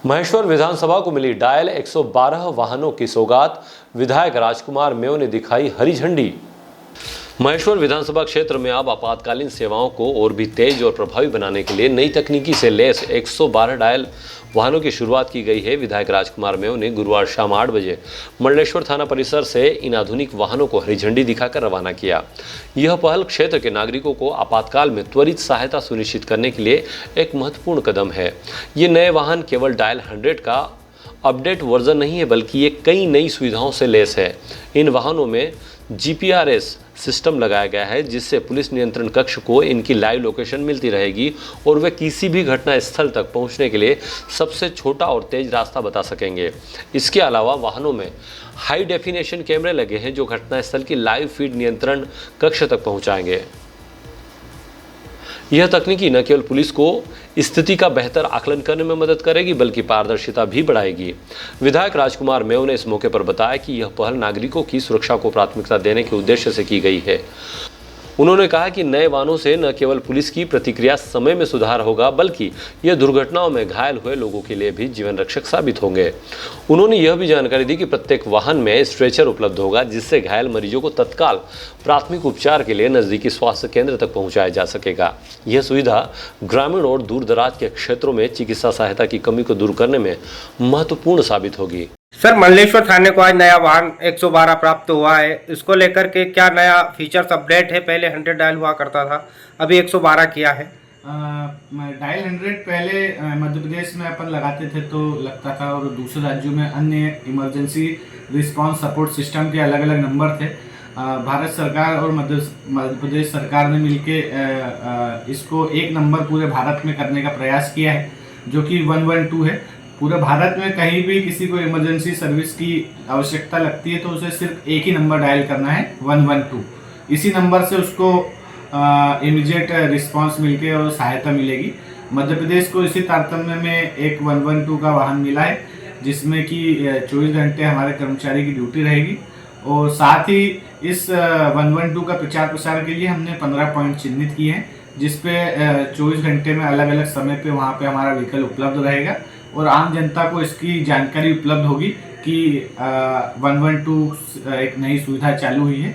महेश्वर विधानसभा को मिली डायल 112 वाहनों की सौगात, विधायक राजकुमार मेव ने दिखाई हरी झंडी। महेश्वर विधानसभा क्षेत्र में अब आपातकालीन सेवाओं को और भी तेज और प्रभावी बनाने के लिए नई तकनीकी से लैस 112 डायल वाहनों की शुरुआत की गई है। विधायक राजकुमार मेव ने गुरुवार शाम 8 बजे मंडलेश्वर थाना परिसर से इन आधुनिक वाहनों को हरी झंडी दिखाकर रवाना किया। यह पहल क्षेत्र के नागरिकों को आपातकाल में त्वरित सहायता सुनिश्चित करने के लिए एक महत्वपूर्ण कदम है। ये नए वाहन केवल डायल 100 का अपडेट वर्जन नहीं है, बल्कि ये कई नई सुविधाओं से लैस है। इन वाहनों में GPRS सिस्टम लगाया गया है, जिससे पुलिस नियंत्रण कक्ष को इनकी लाइव लोकेशन मिलती रहेगी और वे किसी भी घटना स्थल तक पहुंचने के लिए सबसे छोटा और तेज रास्ता बता सकेंगे। इसके अलावा वाहनों में हाई डेफिनेशन कैमरे लगे हैं, जो घटनास्थल की लाइव फीड नियंत्रण कक्ष तक पहुंचाएंगे। यह तकनीकी न केवल पुलिस को स्थिति का बेहतर आकलन करने में मदद करेगी, बल्कि पारदर्शिता भी बढ़ाएगी। विधायक राजकुमार मेव ने इस मौके पर बताया कि यह पहल नागरिकों की सुरक्षा को प्राथमिकता देने के उद्देश्य से की गई है। उन्होंने कहा कि नए वाहनों से न केवल पुलिस की प्रतिक्रिया समय में सुधार होगा, बल्कि यह दुर्घटनाओं में घायल हुए लोगों के लिए भी जीवन रक्षक साबित होंगे। उन्होंने यह भी जानकारी दी कि प्रत्येक वाहन में स्ट्रेचर उपलब्ध होगा, जिससे घायल मरीजों को तत्काल प्राथमिक उपचार के लिए नजदीकी स्वास्थ्य केंद्र तक पहुंचाया जा सकेगा। यह सुविधा ग्रामीण और दूर दराज के क्षेत्रों में चिकित्सा सहायता की कमी को दूर करने में महत्वपूर्ण साबित होगी। सर, मंडलेश्वर थाने को आज नया वाहन 112 प्राप्त हुआ है। इसको लेकर के क्या नया फीचर्स अपडेट है? पहले 100 डायल हुआ करता था, अभी 112 किया है। डायल 100 पहले मध्य प्रदेश में अपन लगाते थे तो लगता था, और दूसरे राज्यों में अन्य इमरजेंसी रिस्पांस सपोर्ट सिस्टम के अलग अलग नंबर थे। भारत सरकार और मध्य प्रदेश सरकार ने मिलके इसको एक नंबर पूरे भारत में करने का प्रयास किया है, जो कि 112 है। पूरे भारत में कहीं भी किसी को इमरजेंसी सर्विस की आवश्यकता लगती है तो उसे सिर्फ एक ही नंबर डायल करना है, 112। इसी नंबर से उसको इमीडिएट रिस्पांस मिलके और सहायता मिलेगी। मध्य प्रदेश को इसी तारतम्य में एक 112 का वाहन मिला है, जिसमें कि 24 घंटे हमारे कर्मचारी की ड्यूटी रहेगी। और साथ ही इस 112 का प्रचार प्रसार के लिए हमने 15 पॉइंट चिन्हित किए हैं, जिसपे 24 घंटे में अलग अलग समय पे वहाँ पे हमारा व्हीकल उपलब्ध रहेगा और आम जनता को इसकी जानकारी उपलब्ध होगी कि 112 एक नई सुविधा चालू हुई है।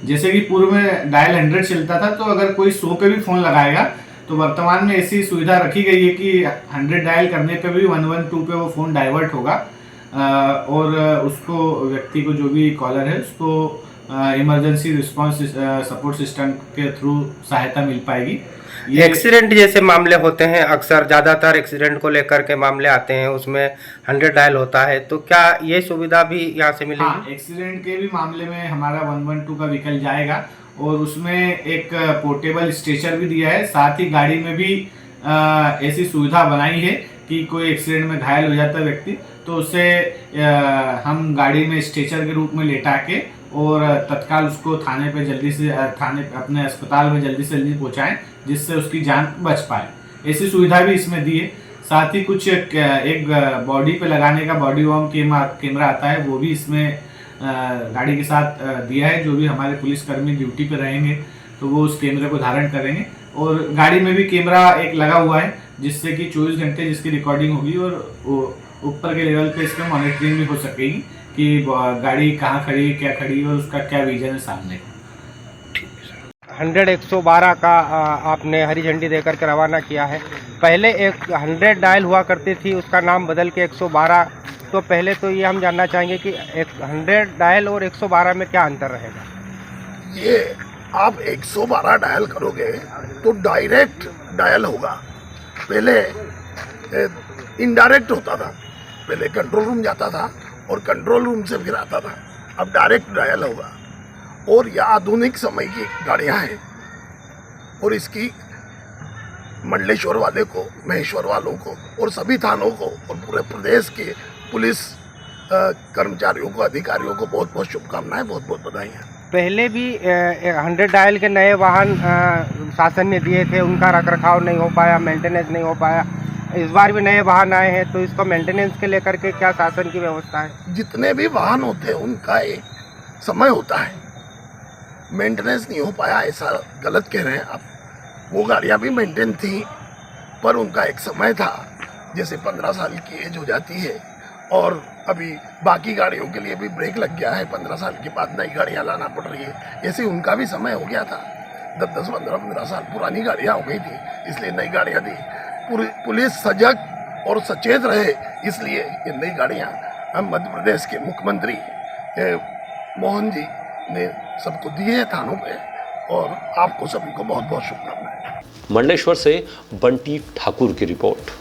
जैसे कि पूर्व में डायल 100 चलता था, तो अगर कोई 100 पे भी फ़ोन लगाएगा तो वर्तमान में ऐसी सुविधा रखी गई है कि 100 डायल करने पे भी 112 पे वो फ़ोन डाइवर्ट होगा और उसको व्यक्ति को, जो भी कॉलर है, उसको इमरजेंसी रिस्पांस सपोर्ट सिस्टम के थ्रू सहायता मिल पाएगी। एक्सीडेंट जैसे मामले होते हैं, अक्सर ज़्यादातर एक्सीडेंट को लेकर के मामले आते हैं, उसमें 100 डायल होता है, तो क्या ये सुविधा भी यहाँ से मिलेगी? हाँ, एक्सीडेंट के भी मामले में हमारा 112 का व्हीकल जाएगा और उसमें एक पोर्टेबल स्ट्रेचर भी दिया है। साथ ही गाड़ी में भी ऐसी सुविधा बनाई है कि कोई एक्सीडेंट में घायल हो जाता है व्यक्ति, तो उसे हम गाड़ी में स्ट्रेचर के रूप में लेटा के और तत्काल उसको थाने पे जल्दी से अपने अस्पताल में जल्दी से जल्दी पहुँचाएँ, जिससे उसकी जान बच पाए। ऐसी सुविधा भी इसमें दी है। साथ ही कुछ एक बॉडी पे लगाने का बॉडी वार्म कैमरा आता है, वो भी इसमें गाड़ी के साथ दिया है। जो भी हमारे पुलिसकर्मी ड्यूटी पे रहेंगे तो वो उस कैमरे को धारण करेंगे, और गाड़ी में भी कैमरा एक लगा हुआ है, जिससे कि 24 घंटे जिसकी रिकॉर्डिंग होगी और ऊपर के लेवल पे इसमें मॉनिटरिंग भी हो सकेगी कि गाड़ी कहाँ खड़ी है, क्या खड़ी है और उसका क्या विजन है सामने। 112 का आपने हरी झंडी देकर के रवाना किया है। पहले एक 100 डायल हुआ करती थी, उसका नाम बदल के 112। तो पहले तो ये हम जानना चाहेंगे कि 100 डायल और 112 में क्या अंतर रहेगा? ये आप 112 डायल करोगे तो डायरेक्ट डायल होगा। पहले इनडायरेक्ट होता था, पहले कंट्रोल रूम जाता था और कंट्रोल रूम से फिर आता था, अब डायरेक्ट डायल होगा। और यह आधुनिक समय की गाड़ियां हैं और इसकी मंडलेश्वर वाले को, महेश्वर वालों को और सभी थानों को और पूरे प्रदेश के पुलिस कर्मचारियों को, अधिकारियों को बहुत बहुत शुभकामनाएं, बहुत बहुत बधाइयाँ। पहले भी 100 डायल के नए वाहन शासन ने दिए थे, उनका रखरखाव नहीं हो पाया, मेंटेनेंस नहीं हो पाया। इस बार भी नए वाहन आए हैं, तो इसको मेंटेनेंस के लेकर के क्या शासन की व्यवस्था है? जितने भी वाहन होते हैं उनका एक समय होता है, मेंटेनेंस नहीं हो पाया ऐसा गलत कह रहे हैं आप। वो गाड़ियाँ भी मेंटेन थी, पर उनका एक समय था जैसे 15 साल की एज हो जाती है और अभी बाकी गाड़ियों के लिए भी ब्रेक लग गया है, 15 साल के बाद नई गाड़ियाँ लाना पड़ रही है, ऐसे उनका भी समय हो गया था। 10-10, 15-15 साल पुरानी गाड़ियाँ हो गई थी, इसलिए नई गाड़ियाँ दी। पुलिस सजग और सचेत रहे, इसलिए ये नई गाड़ियाँ हम मध्य प्रदेश के मुख्यमंत्री मोहन जी ने सबको दिए हैं थानों पे, और आपको सभी को बहुत बहुत शुभकामनाएं। मंडलेश्वर से बंटी ठाकुर की रिपोर्ट।